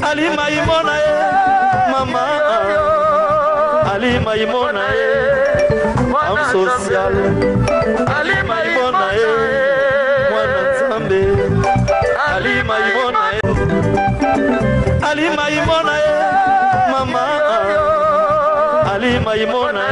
Ali Maimona mama Ali Maimona homme social Ali Maimona mwana Nzambe Ali Maimona Ali Maimona mama Ali Maimona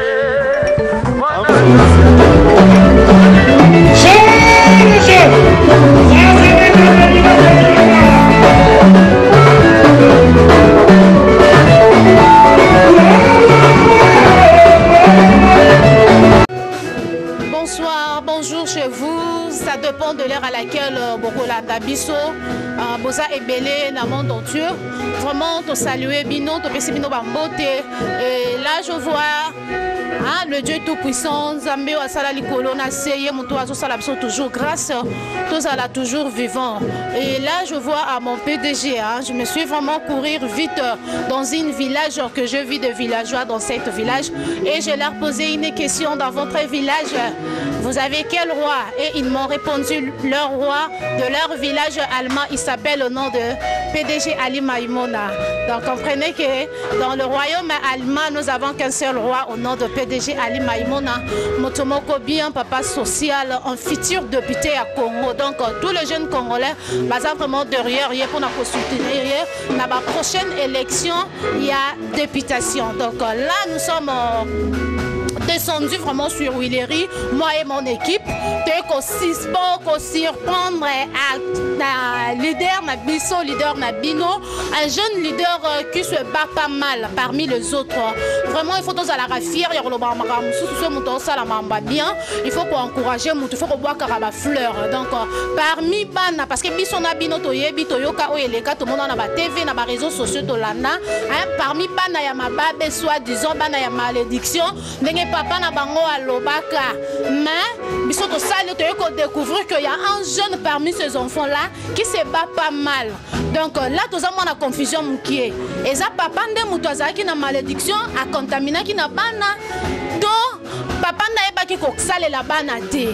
Bonsoir, bonjour chez vous. Ça dépend de l'heure à laquelle beaucoup la tabiso, boza et belé dans le monde entier. Vraiment, te saluer bino, te pesi bino bambote. Et là, je vois le Dieu tout-puissant, Zambé ou Asala Likolo, Naseye, Moutou Azosala toujours grâce, tous à la toujours vivant. Et là, je vois à mon PDG, je me suis vraiment courir vite dans une village que je vis de villageois dans cet village. Et je leur posé une question dans votre village. Vous avez quel roi? Et ils m'ont répondu leur roi de leur village allemand. Il s'appelle au nom de PDG Ali Maimona. Donc comprenez que dans le royaume allemand, nous avons qu'un seul roi au nom de PDG Ali Maimona. Motomoko bien, papa social, un futur député à Congo. Donc tous les jeunes Congolais, vraiment derrière, pour nous soutenir. Dans la prochaine élection, il y a députation. Donc là, nous sommes descendu vraiment sur Willery, moi et mon équipe, pour surprendre un leader, leader Nabino, un jeune leader qui se bat pas mal parmi les autres. Vraiment, il faut tous à la raffière, bien, il faut encourager, il faut boire caraba fleur. Donc, parmi Bana, parce que Bisson Nabino, Toyebi, Toyoka, Oeleka, tout le monde a la TV, na réseaux sociaux, parmi Bana, Yamababe, soi-disant, Bana, ya malédiction, papa na bango à Lobaka. Mais biso to sale to découvrir qu'il y a un jeune parmi ces enfants là qui se bat pas mal. Donc là tous avons la confusion qui est. Et ça papa ndé muto azaki na malédiction a contaminé qui na bana. Donc papa na eba ki ko sale la bana té.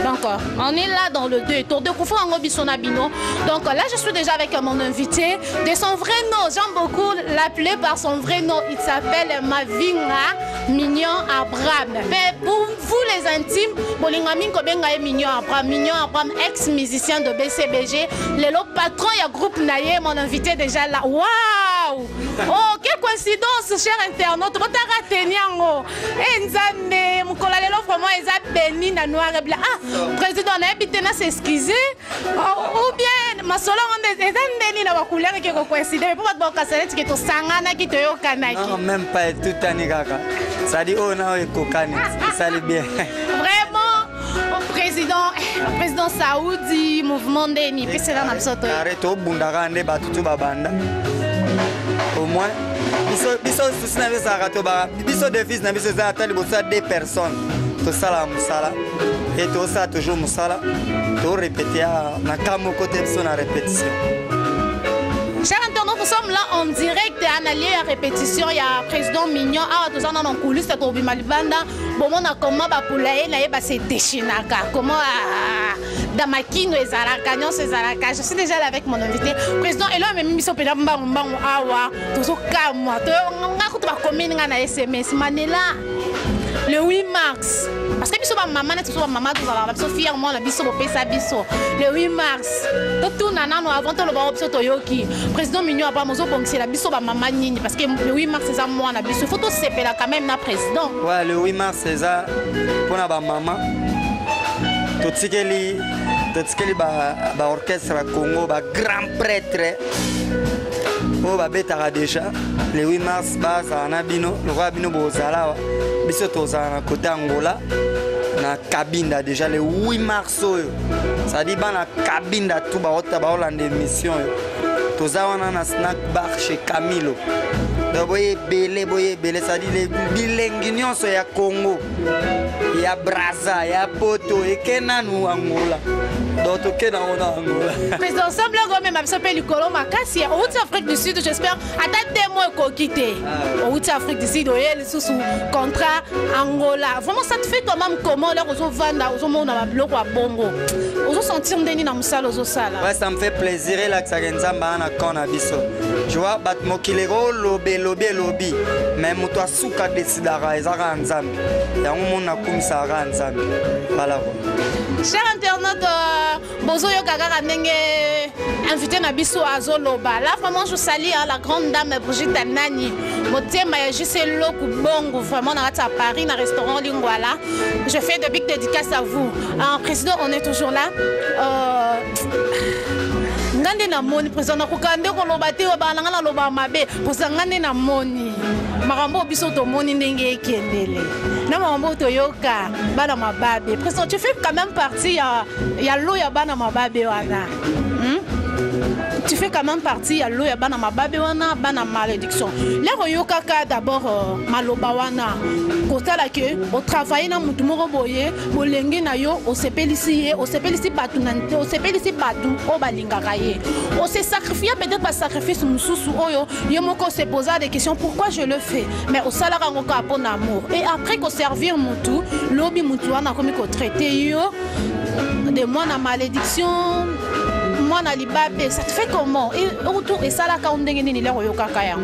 Donc on est là dans le 2 tour de Koufou en Obisona Bino. Donc là je suis déjà avec mon invité de son vrai nom. J'aime beaucoup l'appeler par son vrai nom. Il s'appelle Mavinga Mignon Abraham. Mais pour vous les intimes, Bolingamin Kobenga est Mignon Abraham, ex-musicien de BCBG. Le patron il y a groupe Naye, mon invité déjà là. Waouh! Oh, quelle coïncidence, cher internaute. Vous avez raté Niango. Et Nzambe, Moukolalelo, vraiment, ils ont béni na noir et blanc. Ah, président, on a habité na s'excuser. Ou bien, ma solo, on a béni na wa couleur qui coïncide. Mais pour votre casserette qui est au sangana qui te yo kanaki. Non, même pas tout année kaka. Ça dit oh non, et kokani. Ça allait bien. Vraiment, président Saoudi, mouvement Deni, précédent Namsoto. Arrête au bundara ne batutu babanda. Au moins, biso souci na biso arato ba. Biso de fils na biso za atali bosa 2 personnes. To sala musala et to ça toujours musala. To répéter na kamo côté biso na répétition. Chers internautes, nous sommes là en direct et en allié à répétition. Il y a président Mignon. Ah, tout ça dans nos coulisses, c'est au Bimalibanda. Bon, on a comment pour la c'est déchinaka. Comment dans ma kino et Zaraka, c'est Zaraka. Je suis déjà là avec mon invité. Président, et là, même si on peut dire awa, toujours calme. On a coupé la commune dans la SMS. Manela. Le 8 mars, parce que biso ba maman na biso ba maman tous ala biso fièrement la biso pesa biso. Le 8 mars, tout nana no avant le ba biso toyoki. Président Mignon Abraham mozo bongisi la biso ba maman nini parce que le 8 mars c'est ça moi na biso. Faut tout sepela quand même na président. Ouais, le 8 mars c'est ça pour na ba maman. Tout tikeli ba orchestre Congo ba grand prêtre. Oh ba betara déjà le 8 mars ba ça na bino, le roi bino bozala. Biso tozana côté Angola na Cabinda déjà le 8 mars ça dit ba na Cabinda tout ba ota ba Hollande mission tozawana na snack bar chez Camilo do boye belé ça dit les bilingues nyonso ya Congo ya Brazza ya Poto et kenanu Angola donc toke na Angola. Président semble quand même s'appelle Nicolo Makasi au Afrique du Sud, j'espère à des mois qu'on quitte au Afrique du Sud sous contrat Angola. Vraiment ça te fait quand même comment là aux vanda aux monde na bloc wa bongo. Aux sentir ndeni na musala aux sala. Ouais, ça me fait plaisir là que ça nzamba na kona biso. Tu vois bat mokilero lobby mais muto asuka decidara ezaka nzambe. Yango mona kumisa ra nzambe. Voilà. Cher internaute, bozo yo kaka ndenge invité na biso azoloba. Là vraiment je salue la grande dame Brigitte Nani. Motema ya juste loku bongo vraiment na à Paris na restaurant Lingwala. Je fais de big dédicaces à vous. Président, on est toujours là. Ngande na moni président na kokande ko loba te ba na loba mabe posa ngande na moni makambo biso to moni ndenge ekendele na makambo to yoka bana mababe président tu fais quand même partie ya lo ya bana mababe wana tu fais quand même partie ya lo ya bana mababe wana bana malédiction les yoka ka d'abord maloba wana kotala ke au travailler na mutu moko boye bolenge na yo o sepelisi batu nante o sepelisi batu o balingaka ye on se sacrifier peut-être pas sacrifice mususu oyo yo moko se poser des questions pourquoi je le fais mais au salara ngoko apon amour et après ko servir mutu lobi mutu wana komi ko traiter yo de moi na malédiction moi na libabe ça te fait comment et autour et ça là quand ndenge nini le yo kaka ya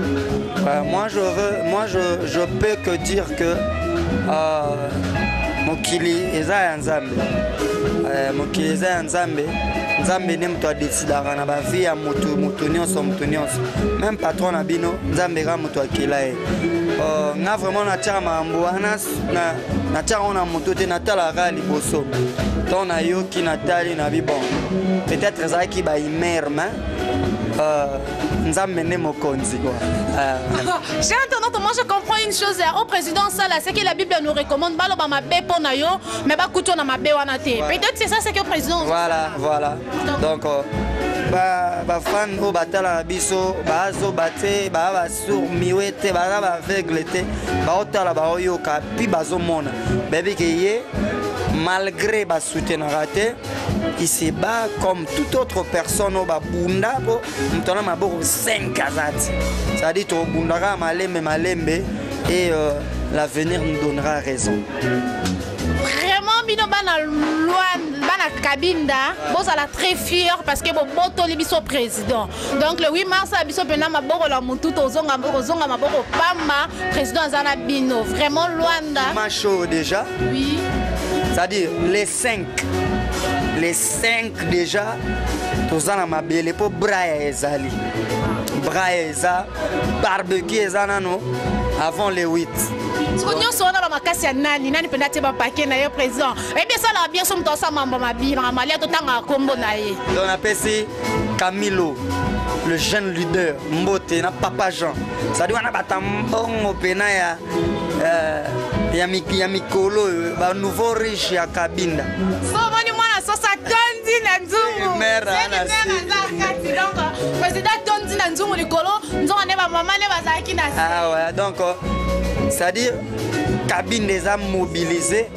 moi je peux que dire que mokili eza ya nzambe mokili eza ya nzambe nzambe ne mto adecidaka na bavie ya moto nyonso même patron na bino nzambe ka moto akela ye nga vraiment natiaka makambo wana natiaka ngo na moto te natalaka liboso ntango nayoki natali na bi bon peut-être ezalaki baimer mais nzambe ne mokonzi quoi. Cher internaute, moi je comprends une chose au président ça là, c'est que la Bible nous recommande baloba mabe pona yo mais ba kuto na mabe wana te. Peut-être c'est ça c'est que le président. Voilà. Donc ba fan o batala biso bazo baté ba sur miwete ba aveugle te ba otala ba oyoka pi bazo mona. Bébé que malgré ba soutenir il se bat comme toute autre personne au babunda bo mtona maboko 5 azati ça dit to bundaka malembe et l'avenir nous donnera raison. Vraiment bino bana bana kabinda bozala très fier parce que boto libiso président donc le 8 mars biso pena maboko la mutu tozonga maboko pamba président azana bino vraiment Luanda macho déjà oui c'est-à-dire les 5 déjà tozana mabele po braya ezali eza barbecue eza nano avant les 8 Sonia sona ba makasi ya nani penda te ba paquet na yo président et bien ça la bien somme to sa mamba mabila malia to tanga kombo na ye on appelle c'est Camilo le jeune leader Mbote na Papa Jean ça dit wana batambongo pena ya mikolo ba nouveau riche ya Kabinda so moni mwana so sa tondi na nzungu donc président tondi na nzungu likolo nzonga ne ba mama ne bazaki na ouais donc c'est-à-dire Kabinda les a mobilisé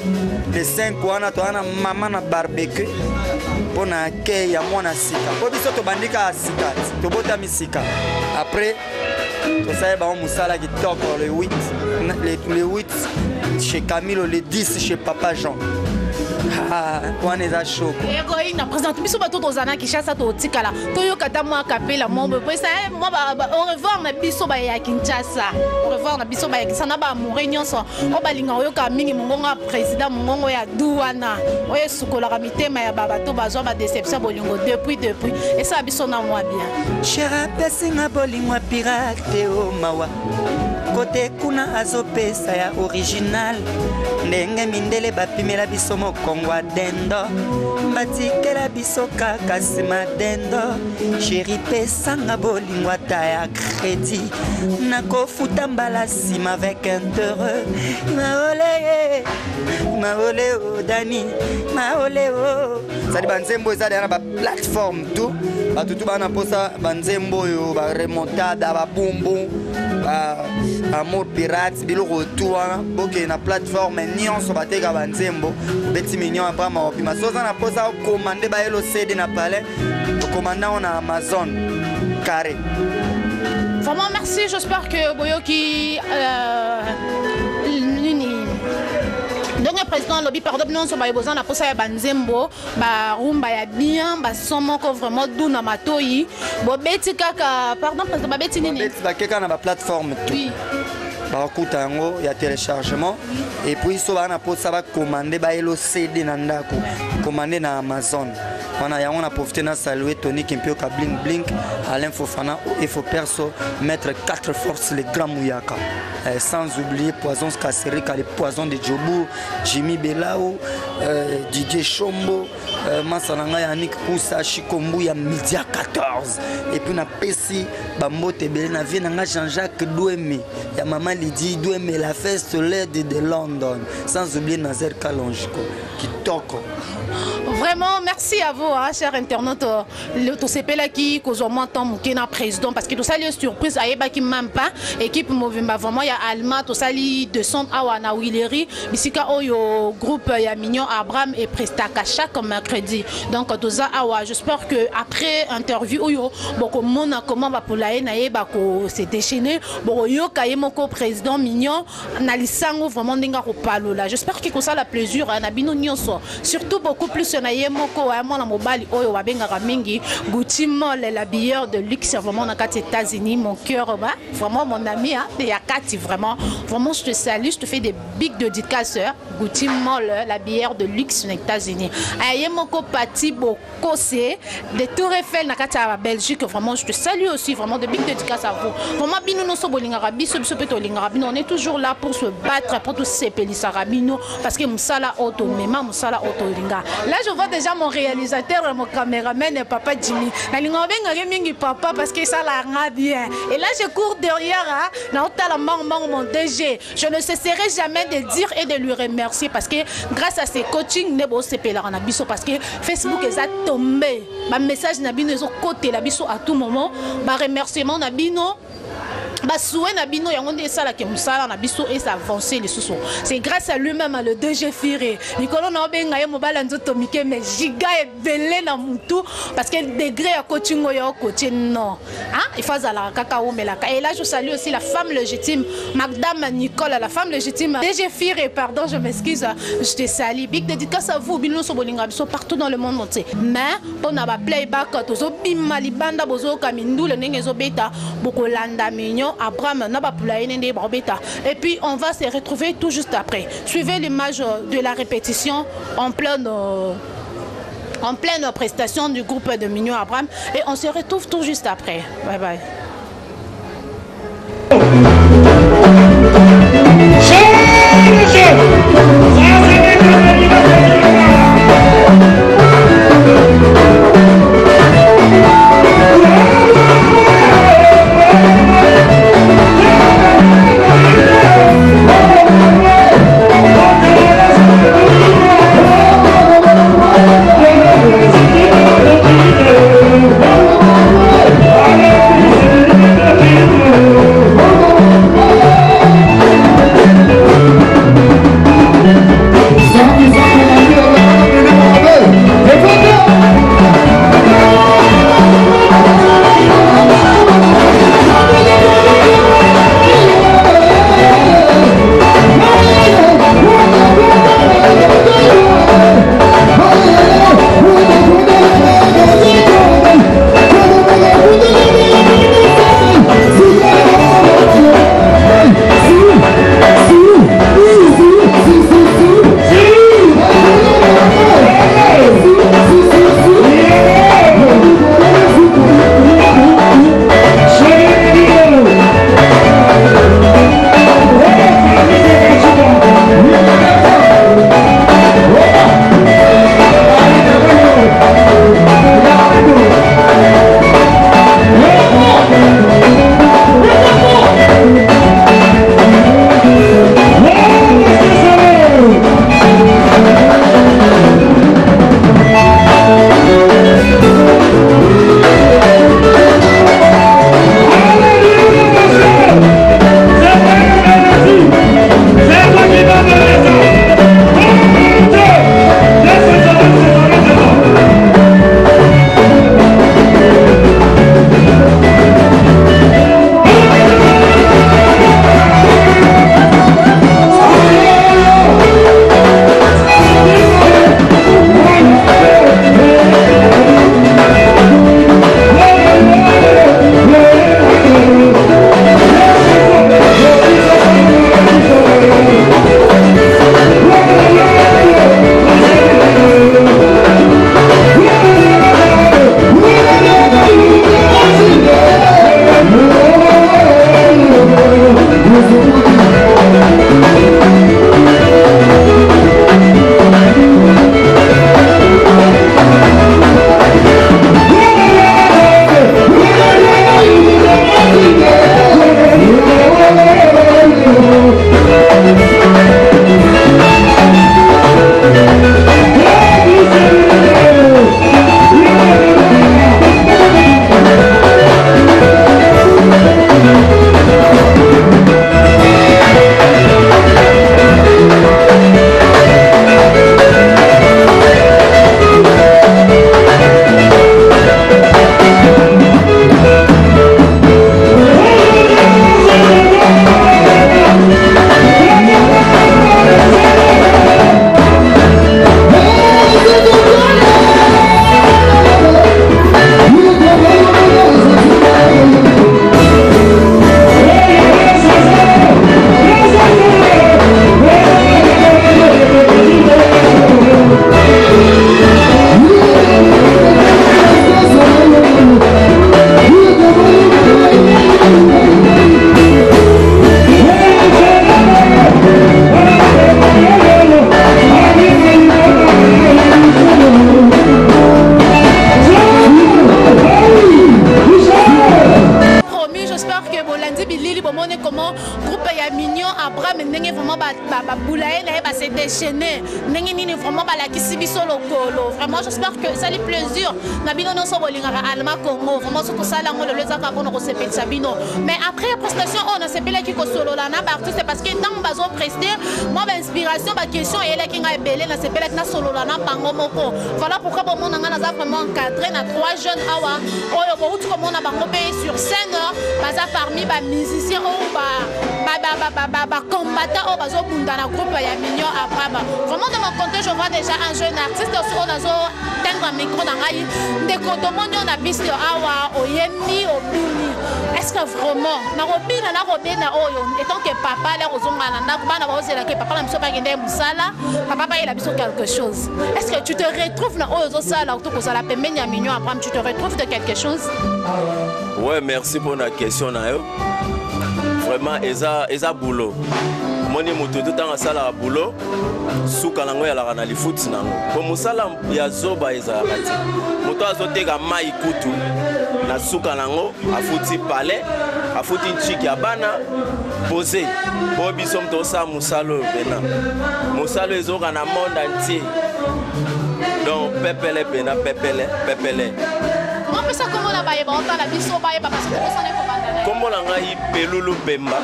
les 5 wana to ana mama na barbecue pour na ke ya mwana sika po biso to bandika sika to bota misika après to ça ba musala qui top le 8 chez Camilo le 10 chez Papa Jean on est à chaud ego ina président biso ba toto zana ki chasa to tikala to yo kata moi kapela mombe po ça moi ba au revoir na biso ba ya Kinshasa au revoir na biso ba ya Kinshasa na ba réunion so o balinga yo ka mingi mongonga président mongongo ya douana o yesukola ka mitema ya baba to bazwa ba déception bolingo depuis et ça biso na moi bien chera pesinga bolingo pirate o mawa côté kuna azopesa ya original ndenge mindele bapimela biso mokongwa dendo batikela biso kaka sima dendo chéri pesanga bolingo ata ya crédit nakofuta mbala sima avec intérêt maole o dani maole o sadi banzembo eza na ba plateforme tout batutu bana posa banzembo yo ba remontada ba bumbu ba mode pirates biloko tour boke na plateforme nyonso bateka banzembo beti mignon après ma opima soza na posa commander ba elo CD na palais commandant na Amazon carré. Vraiment merci, j'espère que Boyoki donc le président lobby pardon non so ba besoin na posa ya banzembo ba rumba ya bien ba somo ko vraiment duna matoyi bo beti kaka pardon président ba beti nini beti ba keka na ba plateforme tout oui ba kuta yango ya téléchargement et puis so ba na posa ba commander ba elo CD na ndako commander na Amazon. On a profité de saluer Tony Kimpio Bling Blink, Alain Fofana, Efo Perso, Maître 4 Forces, les grands Mouyaka. Sans oublier Poison Skaserika, les poisons de Djobu, Jimmy Belao, Didier Chombo, Massananga Yannick Koussa, Chikombuya, Media 14. Et puis on a Pessi, Bambote Belena, Vienanga Jean-Jacques Douémé, ya Maman Lydie Douémé, la fête solaire de London. Sans oublier Nazer Kalonjiko, qui toque. Vraiment, merci à vous, hein, chers internautes. Le TCP là qui cause au moins tant que président parce que tout ça, les surprises, aïe qui même pas équipe Movimba vraiment il y a Alma, tout ça les 200 awana Willery, bisika oyo groupe ya Mignon Abraham et Prestaka chaque mercredi. Donc tout ça awa, j'espère que après interview oyo beaucoup monde comment va pour la naie bako se déchaîner bon yo kaye moko président Mignon na lisango vraiment ndinga ko palo là. J'espère que ça la plaisir na bino nyonso surtout beaucoup plus na yemoko wa mona mobali oyo wa benga mingi Gucci Mall la bière de luxe vraiment na kati États-Unis mon cœur va vraiment mon ami hein de Yakati vraiment je te salue je te fais des big dédicaces Gucci Mall la bière de luxe aux États-Unis ayemoko pati bokose de Tour Eiffel na kati ya Belgique vraiment je te salue aussi vraiment de big dédicaces à vous vraiment bino no so bolinga biso biso peto linga bino on est toujours là pour se battre pour tous ces pelisa rabino parce que musala auto mema musala auto linga. Là, je vois déjà mon réalisateur, mon caméraman et papa Jimmy. Papa parce que ça l'a bien. Et là, je cours derrière, mon DG. Je ne cesserai jamais de dire et de lui remercier parce que grâce à ses coachings, parce que Facebook est tombé. Ma message Nabino est au côté à tout moment. Ma remerciement Nabino. C'est grâce à lui-même, le DG Firé. Nicolas Nabenga est mobile en Zotomike, mais giga est belé dans Moutou parce que degré à coaching côté non. Il faut la cacao melaka. Et là, je salue aussi la femme légitime, Madame Nicolas, la femme légitime. DG Firé, pardon, je m'excuse, je te salue. Big dédicace à vous, Bino Sobolinga, partout dans le monde entier. Mais on a playback, Tozo Bimalibanda, Bozo Kamindou, le Nengezo Beta, Bokolanda Mignon. Abraham et puis on va se retrouver tout juste après. Suivez l'image de la répétition en pleine prestation du groupe de Mignon Abraham et on se retrouve tout juste après. Bye bye. Allez, bolandi bilili bomone comment groupe ya mignon Abraham ndenge vraiment ba boulaye na ba se déchaîner ndenge nini vraiment ba la kisibiso lokolo vraiment j'espère que ça lui plaisir na bino non so bolingaka Alma Congo vraiment surtout ça là ngolo lezaka pour no sepetsa bino mais après prestation on a sepela ki ko solo là na ba artiste parce que dans bazo prester moi ba inspiration ba question et là ki nga ebele na sepela na solo là na bango moko voilà pourquoi bon mon nga na za vraiment encadré na 3 jeunes awa oyo bo utu comme on a bango sur scène baza parmi ba musiciens ou ba combattant au bazo bunda na groupe ya mignon Abraham vraiment de mon côté je vois déjà un jeune artiste aussi on a zo tendre micro na ngai ndeko to monyo na biso awa oyembi obini est-ce que vraiment na robina oyo étant que papa là ozonga na ndako bana ba ozela que papa na biso ba ngende musala papa ba ila biso quelque chose est-ce que tu te retrouves na oyo zo sala to ko sala pembeni ya mignon Abraham tu te retrouves de quelque chose? Ouais, merci pour la question nayo. Vraiment eza boulot. Moni moto tout en sala boulot. Suka nango ya la na li foot nango. Ko musala ya zoba eza kati. Moto azoteka mai kutu na suka nango afuti palais, afuti nchiki ya bana poser. Bo biso mto sa musalo bena. Musalo ezoka na monde entier. Donc pepele bena pepele. On peut ça comment la baye on la biso baye parce que ça n'est pas comment la ngai pelulu pemba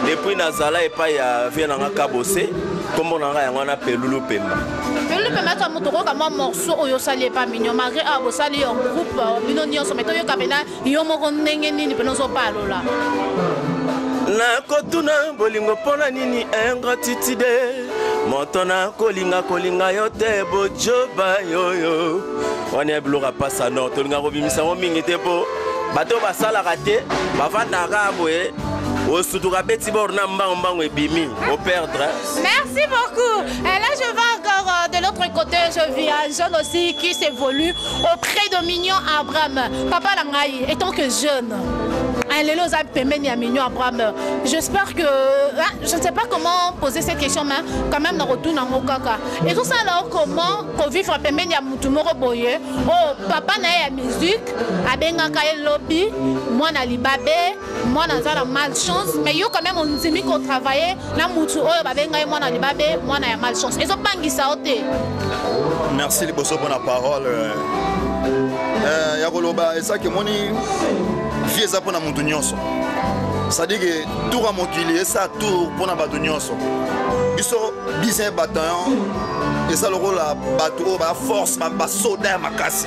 depuis nazala et pas ya vient nga kabose comment la ngai ngana pelulu pemba to motoko kama morceau oyo sali pas mignon malgré abo sali en groupe bino nyonso meto yo kabena yo moko ndenge nini peno so palola na kotuna bolingo pona nini ingratitude Montona kolinga yote bojoba yoyo wani ebloka pasa no tolinga kobimisa mo mingi te po bato basala kate bavanda kaboye osutuka beti borna mbango ebimi au perdre. Merci beaucoup. Et là je vais encore de l'autre côté, je vis un jeune aussi qui s'évolue auprès de Mignon Abraham. Papa Langaï, étant que jeune. J'espère que je ne sais pas comment poser cette question, mais quand même, on retourne en Okaka. Et tout ça, alors, comment vivre à Pemben ya Moutumoro Boye, oh, papa n'a la musique, à Bengaka et lobby, moi n'a libabé, moi n'a la malchance, mais yo quand même, on dit qu'on travaillait, la Moutou, oh, Babenga et moi n'a libabé, moi n'a la malchance. Ils ont pas qui. Merci les bosso pour la parole. Yakoloba, et ça que mon vie est pour la montagnose. C'est-à-dire que tout à Mokili, ça tout pour la montagnose. Ils sont bien bataillons. Et ça le rôle la bateau, la force, ma soda, ma casse.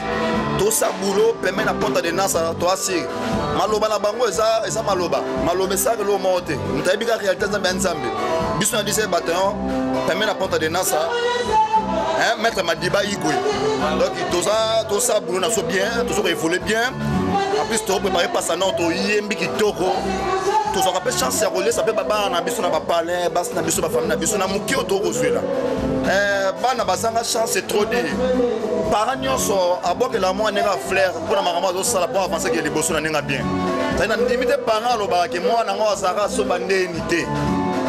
Tout ça boulot permet la ponte de Nasa, toi aussi. Maloba la bango et ça maloba. Maloba ça que l'eau monte. Nous t'avons bien réalité dans l'ensemble. Ils sont 17 bataillons permet la ponte de Nasa. Maître Madiba Igwe. Donc tout ça boulot n'a pas bien, tout ça évolue bien. En plus, tu as préparé pas ça, non, tu as yembi qui toko. Tu as rappelé chance à rouler, ça peut pas na biso na ba palais, bas na biso ba famille na biso na muki au toko là. Bana basanga chance c'est trop dit. Parents nyonso aboke la moi nenga flair pour na maman do sala pour avancer que les bosso na nenga bien. Ça na limite parents lo ba ke moi na ngo saka so bande nité.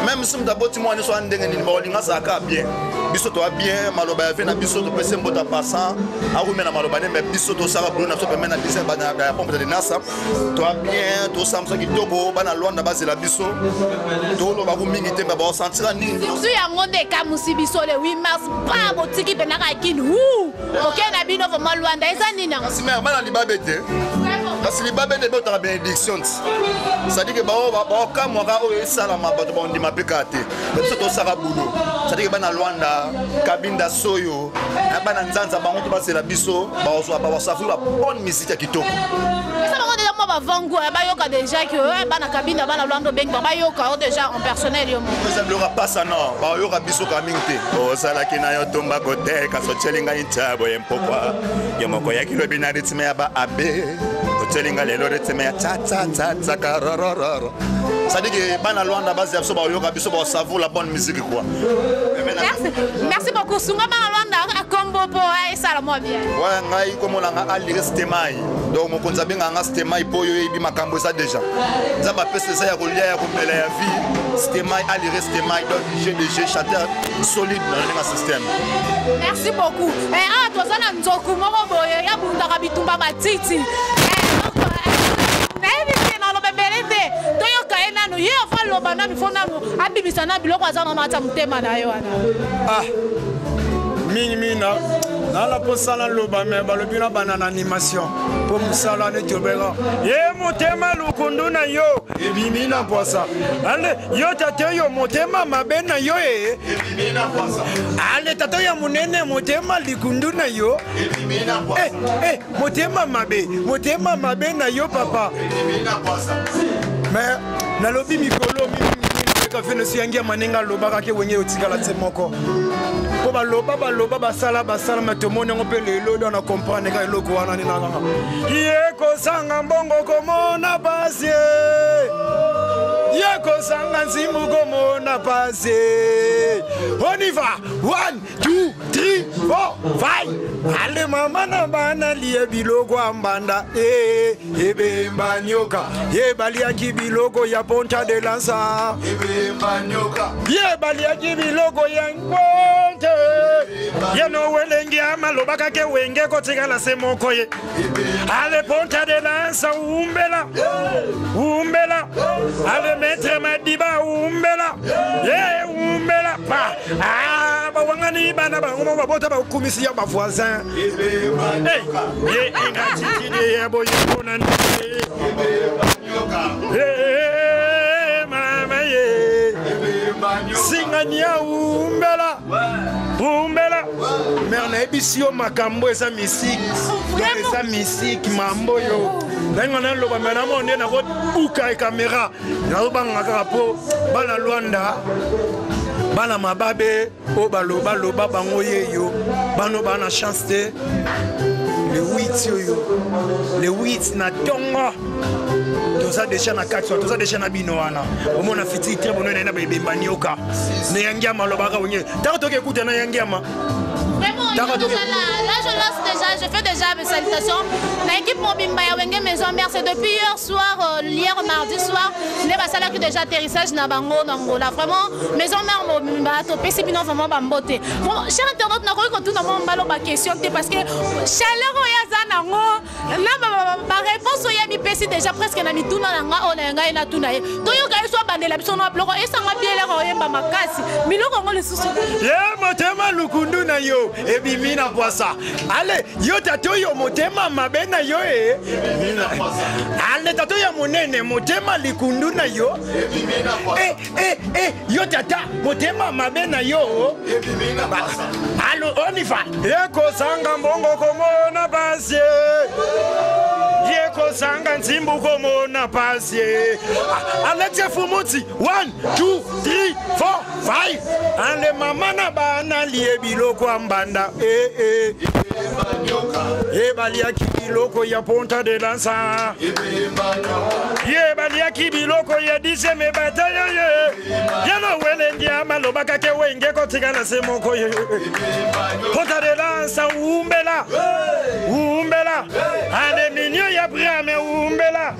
Même si m'dabo ti moi ni so andenge ni ba linga saka bien. Biso to bien maloba fait na biso to pese mbota passant a rumena maloba ne mais biso to sala bruna so permet na dizaine bana ya pompe de nasa to bien to samso ki toko bana loanda base la biso to lo ba ku mingi te ba sentir ni surtout ya ngonde ka musibiso le 8 mars pa botiki penaka kini OK na bino vraiment loanda eza nina kasi mais bana libabe te kasi libabe de bota bénédiction ça dit que ba ka mo ka o sala ma ba to ndi mapekate biso to sala boulot ça dit que bana loanda kabinda soyo bana nzanza bango to basela biso ba safu la bonne musique ya kitoko ça bango déjà moi ba vangu ba yoka déjà que bana kabinda bana lwando beng ba yoka déjà en personnel yo vous avez le pas ça non ba yoka biso ka mingte o sala kina yo tomba kote ka so chelinga intabo yempokwa yo moko ya kilo binari tsime ya ba abe o chelinga lelo retsime ya tsa karororo ça dit que bana lwanda base ya so ba yoka biso ba safu la bonne musique quoi. Merci beaucoup. Sunga Malanda a combo pour ça moi bien. Ouais, ngai comme on a ali restemai. Donc mon konza benga nga stemai po yo ebi makambo ça déjà. Ça va pese ça ya kolia ya komela ya vie. Stemai ali restemai donc j'ai déjà chanteur solide dans le système. Merci beaucoup. Et toi ça na nzoku moko boye ya bunda ka bitumba matiti. Donc na lo bebelete. na bifona abibisa na biloko azana na mutema na yo wana. Ah. Mina nala posala loba me balobina banana animation pour musala ne tobera ye motema lukundu na yo ebimina posa ale yo tate yo motema mabena yo ebimina posa ale tate ya munene motema likundu na yo ebimina posa motema mabe na yo papa ebimina posa mais nalobi mikolo kafe no siangia maninga loba ke wenye otikala temoko ko baloba basala matomone ngope lelo na comprendre ka eloko wana ni nanga ye ko sanga mbongo komona basi ye ko sanga nzimu komona basi on y va 1 2 3 4 5 ale mama na bana liye biloko ambanda ebe mbanyoka ye balia kibiloko ya ponta de lança ye balia kibiloko ya ngonte ye no welengi amaloba kake wenge kotikala semoko ye ale ponta de lança umbela ale maître madiba umbela ye umbela pa bawangani bana bango babota ba kumisi ya ba voisin ye ingatiki ye boye bonani mama ye singania umbela merne ebisio makambo esa musique mambo yo nangana loba mena monde na ko uka camera na bangaka po bana Luanda bana mababe o baloba bango yeyo bano bana chance te le 8 na tongo toza déjà na 4 toza déjà na binoana au mona fiti très bonne na bebemba nyoka ne yangia maloba ka wenye tako toke kuta na yangia ma là je lance déjà, je fais déjà mes salutations. L'équipe Mobimba Wenge Maison Mère, c'est depuis hier soir, hier mardi soir, les basala qui déjà atterrissage na bango Angola. Vraiment, Maison Mère Mobimba, to pesibino vraiment bambote. Bon, cher internaute, na ko ko tout na mo mbalo ba question parce que chaleur ya zanango, na ba réponse ya mi pesi déjà presque na mituna nga onenga ina tuna ye. To yo ka so bandela biso na bloko e sanga biele ko yemba makasi. Miloko ngo le susu. Ye motema lukundu na yo. Ebimina poisa. Ale, yo tato yo motema mabena yo ebimina poisa. Ale tato ya monene motema likundu na yo ebimina poisa. Yo tata motema mabena yo ebimina poisa. Alo onifa. Yeko sanga mbongo komona basi. Yeko sanga nzimbu komona basi. Alexe Fumuti 1 2 3 4 5. Ale mama na bana liebiloko ambanda balia kibiloko ya ponta de lança ye balia kibiloko ya dise me bataya ye no welengi amaloba kake wenge kotikana semoko ye ponta de lança umbela ane minyo ya brame umbela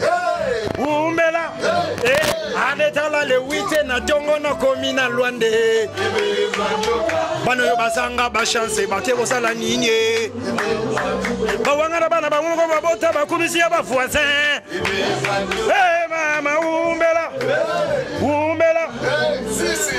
ane tala le 8 na tongo na komina Luande bano yo basanga ba chance bate bosala nini bawanga bana bango babota bakumisi ya ba voisin mama umbela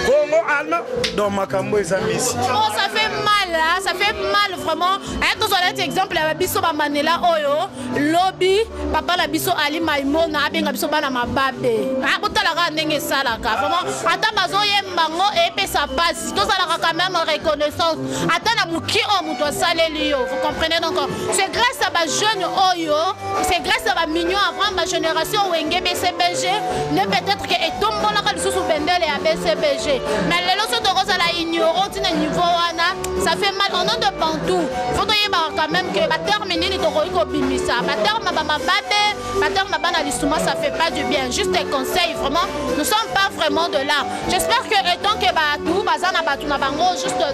Congo alma dans makambo ezamisi ça fait mal hein? Ça fait mal vraiment hein, tous les exemples ya biso ba manela oyo lobby papa la biso ali maimona abenga biso bana mababe ah botala ka ndenge salaka vraiment ata bazo yembango epesa passe tous ala quand même reconnaissance ata na muki o muto saleli yo vous comprenez donc c'est grâce à ba jeune oyo c'est grâce à ba mignon avant ma génération wenge BCBG ne peut-être que etombola ka lisusu bendele ya BCBG mais les loso de rosa la ignorant tina niveau wana ça fait mal au nom de Bantou faut y quand même que ba terminer ni to ko bimisa ba terme ba mababe ba terme ba na lisuma ça fait pas du bien juste des conseils vraiment nous sommes pas vraiment de là j'espère que étant que Batou bazana Batou na bango juste 2-3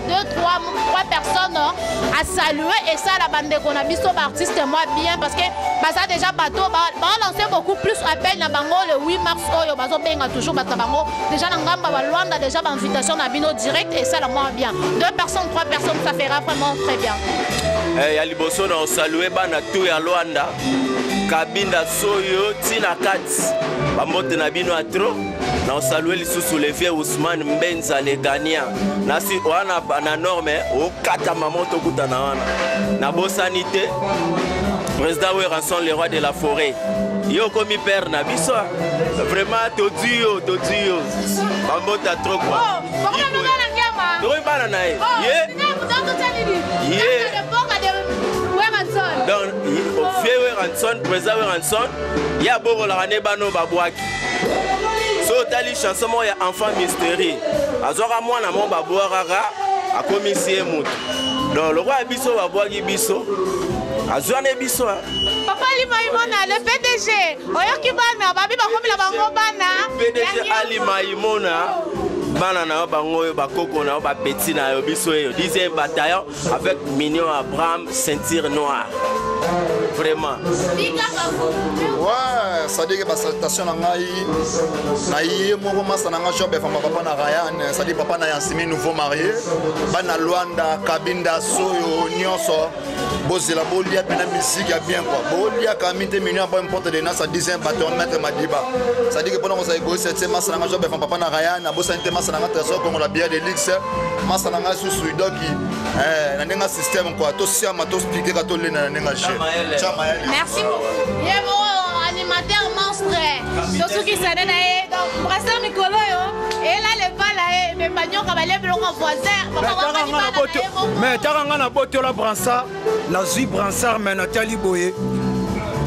personnes à saluer et ça la bande qu'on a biso ba artiste moi bien parce que baza déjà Batou ba lancer beaucoup plus appel na bango le 8 mars oyo bazo benga toujours ba bango déjà na ngamba ba Luanda déjà ba invitation na bino direct et ça la moi bien 2 personnes 3 personnes ça fera vraiment très bien ya liboso na saluer bana tout ya Luanda Kabinda Soyo Tina Kats Bambote na bino atro na saluer les sous les vieux Ousmane Mbenza les gagnants na si wana na norme o kata maman to kutana wana na bo sanité président Weranson le roi de la forêt yo komi père na biso vraiment to dio bambota trop quoi donc bana na ye donc au vieux Weranson président Weranson ya boko la ne bano babwaki so tali chanson mo ya enfant mystérieux azora mwana mo babwara akomisie mutu donc le roi biso babwaki biso azwane biso papa Alima Imona le PDG oyoki bana babi bakomi la bango bana PDG Alima Imona bana na bango bakoko na ba petit na yo biso yo 10e bataillon avec Mignon Abraham ceinture noire vraiment ouais ça dit que la salutation na yé moko masa na nga job fama papa na Ryan ça dit papa na Yansimi nouveau marié bana Luanda Kabinda Soyo nyonso bozela bolia pena musique ya bien quoi bolia kamite Mignon pas importe de na ça 10e bataillon maître Madiba ça dit que pendant ça égo 7e masa na nga job fama papa na Ryan na bosa inte masa na nga trésor comme la bière de Lix masa na nga sous doki na nenga système quoi to siama to expliquer ka to le na nenga jeu. Merci beaucoup. Et bon animateur monstre. Tout ce qui s'est donné donc brasseur Mikolo yo et là le pas là mais bagnon ka balé blongo voisin. Mais taranga na boto la bransa la zui bransar mais Nathalie Boye.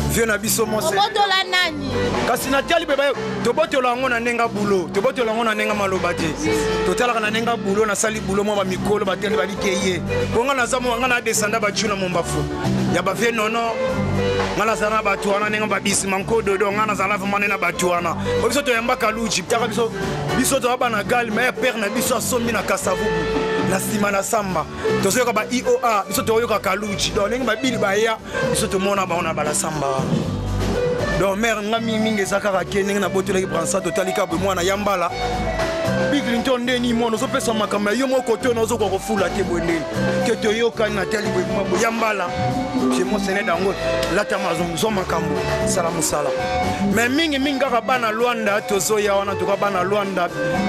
Vieux na biso mo se. Boto la nani. Kasi Nathalie beba to boto la ngona nenga bulo to boto la ngona nenga malobate to tala kana nenga bulo na sali bulo mo ba mikolo ba tele ba likeye bonga na zamo ngana descenda ba tuna mo mbafu ya ba vie nono ngala sana ba tuana nenga ba bisi manko dodo ngana zala vamane na ba tuana biso to yamba kaluji taka biso to ba na gal mais père na biso sombi na kasavu la sima na samba to so ka ba IOA biso to yoka kaluji do nenga ba bili ba ya biso to mona ba ona ba la samba. Donc mère ngami mingi zakara keninga na boto la bransa totalika bo mwana yambala Big Clinton ndeni mono so pesa makamba yo moko to no zo ko fula te bonde ke to yoka na tali bo mabo yambala je mo sene dango lata mazum zo makambo salamu sala mais mingi ka bana Luanda to zo ya wana to ka bana Luanda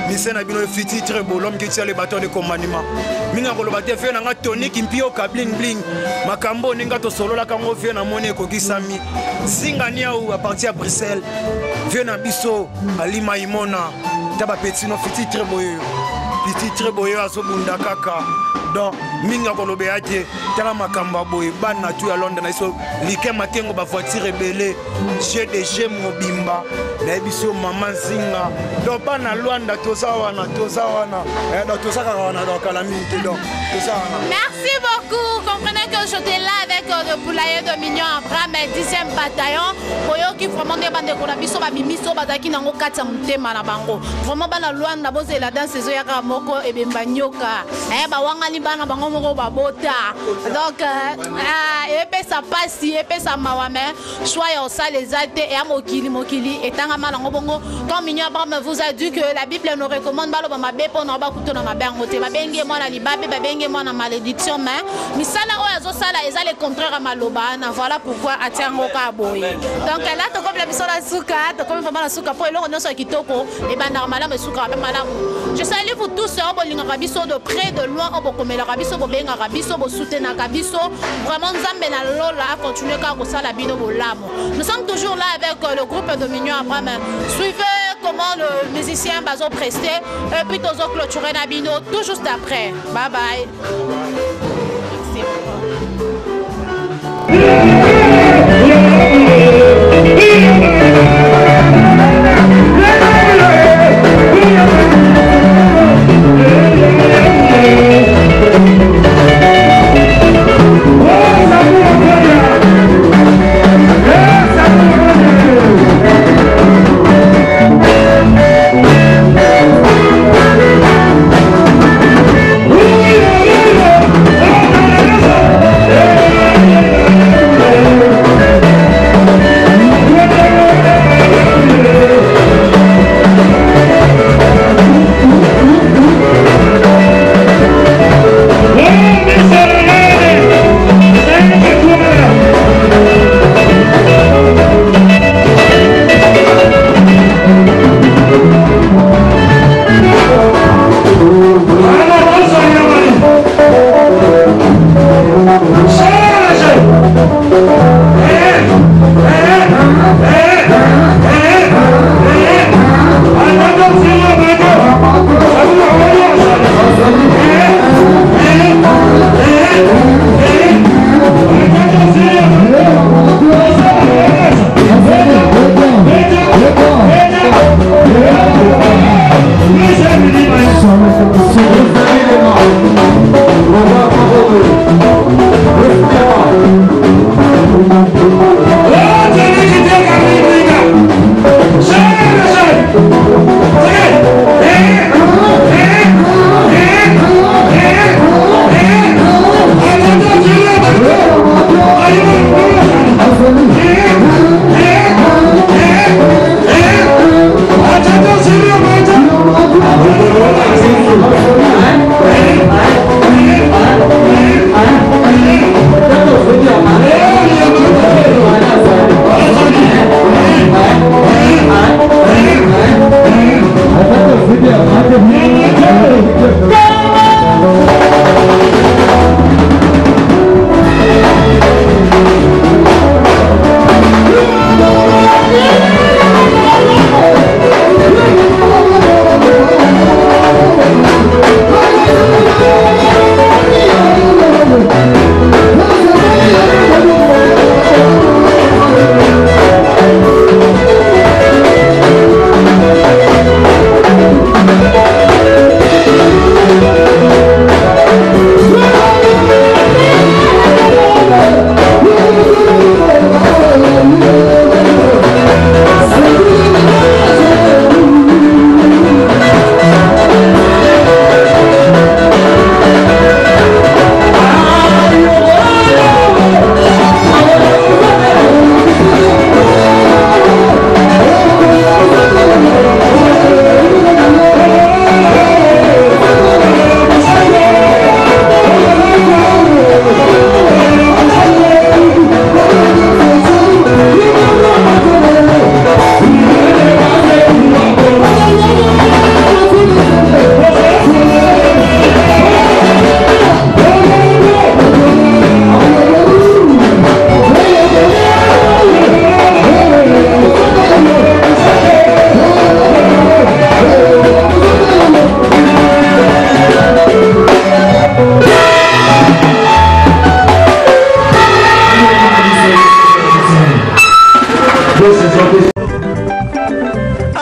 misena bino fiti très beau l'homme qui tient les bâtons de commandement minga ko lo bate fe na nga tonique mpio ka bling bling makambo ninga to solo la kango fe na mone ko kisami singa niau à partir à Bruxelles viens na biso Alima Imona taba petit no petit très beau à sobunda kaka donc minga ko lobe ate tala makamba boy bana tu à Londres na so like matengo ba voiture rebelle GDG mobimba na biso mama zinga donc bana Luanda tozawana donc tozaka wana donc calamité donc tozawana. Merci beaucoup. Comprenez que j'étais là avec le poulailler de Mignon Abraham 10e bataillon pour qui vraiment des bandes de biso ba bimiso bazaki nango kata mutema na bango vraiment bana Luanda bozela dans saison ya kamoko e bembanyoka ba wangani bana bango moko babota donc et puis ça passe et puis ça mawame choix au sale les alte et à mokili et tanga malango bongo comme Mignon Abraham vous a dit que la Bible nous recommande balo ba mabe pour na ba kuto na mabango te babenge mwana libabe babenge mwana malédiction mais misala o azo sala eza le contraire à maloba na voilà pourquoi atiango ka boy donc là to comme la biso la suka to comme vraiment la suka pour eloko nyonso kitoko et bana malamu suka ba malamu. Je salue vous tous au bolinga biso de près de loin au bokomela biso bo benga biso bo soutenir biso vraiment nzambe na lola continuer ka ko sala bino bolamo. Nous sommes toujours là avec le groupe de Mignon Abraham. Suivez comment le musicien Bazo presté et puis tozo clôturer na bino tout juste après. Bye bye. Yeah.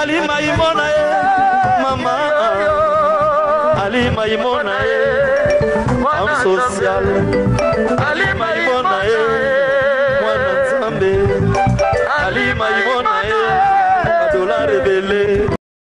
Ali Maimona mama Ali Maimona am social Ali Maimona mwana Nzambe Ali Maimona adola rebele